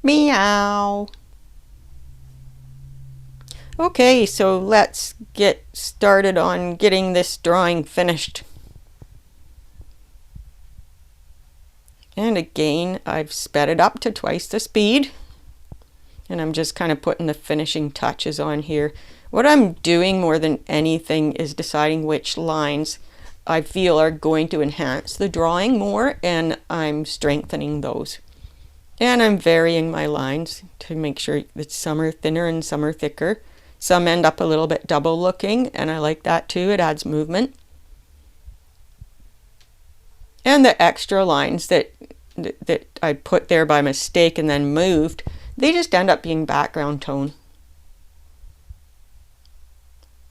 Meow. Okay, so let's get started on getting this drawing finished. And again, I've sped it up to twice the speed. And I'm just kind of putting the finishing touches on here. What I'm doing more than anything is deciding which lines I feel are going to enhance the drawing more, and I'm strengthening those. And I'm varying my lines to make sure that some are thinner and some are thicker. Some end up a little bit double looking, and I like that too. It adds movement. And the extra lines that I put there by mistake and then moved, they just end up being background tone.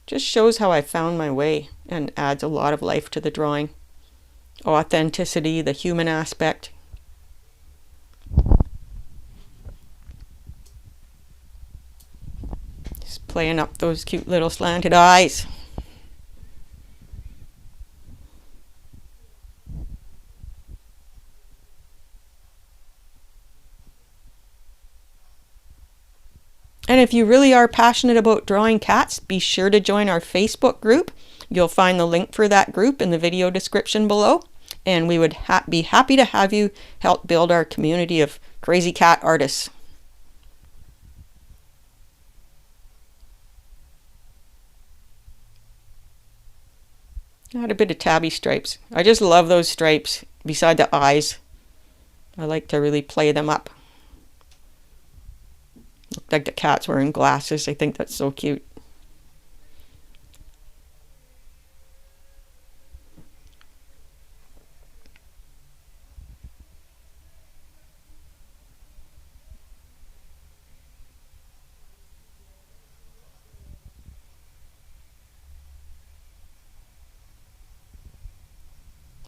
Just shows how I found my way and adds a lot of life to the drawing. Authenticity, the human aspect. Just playing up those cute little slanted eyes. And if you really are passionate about drawing cats, be sure to join our Facebook group. You'll find the link for that group in the video description below. And we would be happy to have you help build our community of crazy cat artists. Add a bit of tabby stripes. I just love those stripes beside the eyes. I like to really play them up. Look like the cat's wearing glasses. I think that's so cute.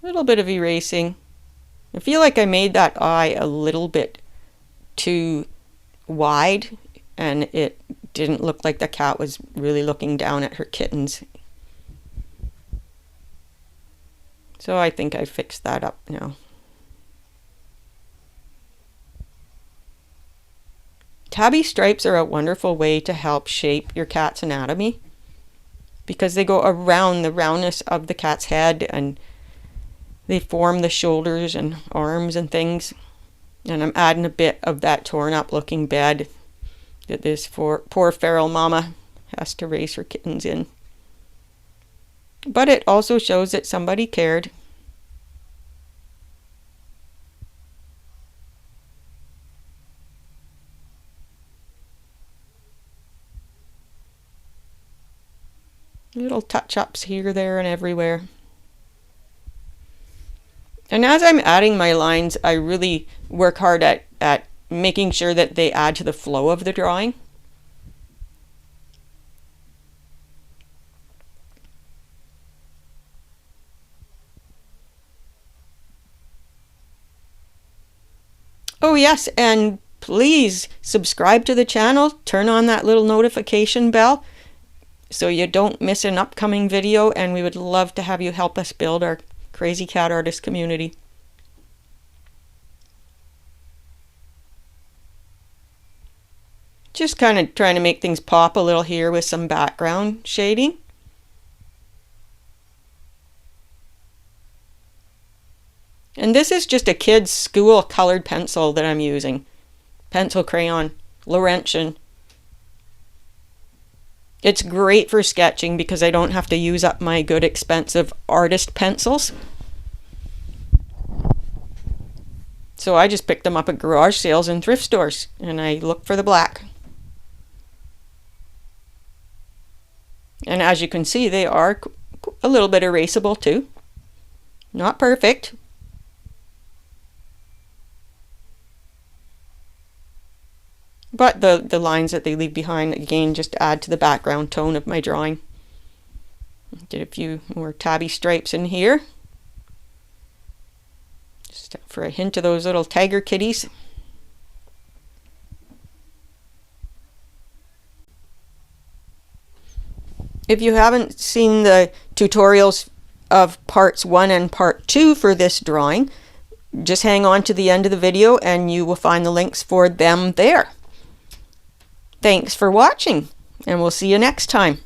A little bit of erasing. I feel like I made that eye a little bit too wide, and it didn't look like the cat was really looking down at her kittens. So I think I fixed that up now. Tabby stripes are a wonderful way to help shape your cat's anatomy because they go around the roundness of the cat's head and they form the shoulders and arms and things. And I'm adding a bit of that torn up looking bed that this poor feral mama has to raise her kittens in. But it also shows that somebody cared. Little touch-ups here, there, and everywhere. And as I'm adding my lines, I really work hard at making sure that they add to the flow of the drawing. Oh yes, and please subscribe to the channel, turn on that little notification bell so you don't miss an upcoming video, and we would love to have you help us build our crazy cat artist community. Just kind of trying to make things pop a little here with some background shading. And this is just a kid's school colored pencil that I'm using. Pencil crayon, Laurentian. It's great for sketching because I don't have to use up my good expensive artist pencils. So I just picked them up at garage sales and thrift stores, and I look for the black. And as you can see, they are a little bit erasable too. Not perfect. But the lines that they leave behind, again, just add to the background tone of my drawing. Did a few more tabby stripes in here. Just for a hint of those little tiger kitties. If you haven't seen the tutorials of parts 1 and part 2 for this drawing, just hang on to the end of the video and you will find the links for them there. Thanks for watching, and we'll see you next time.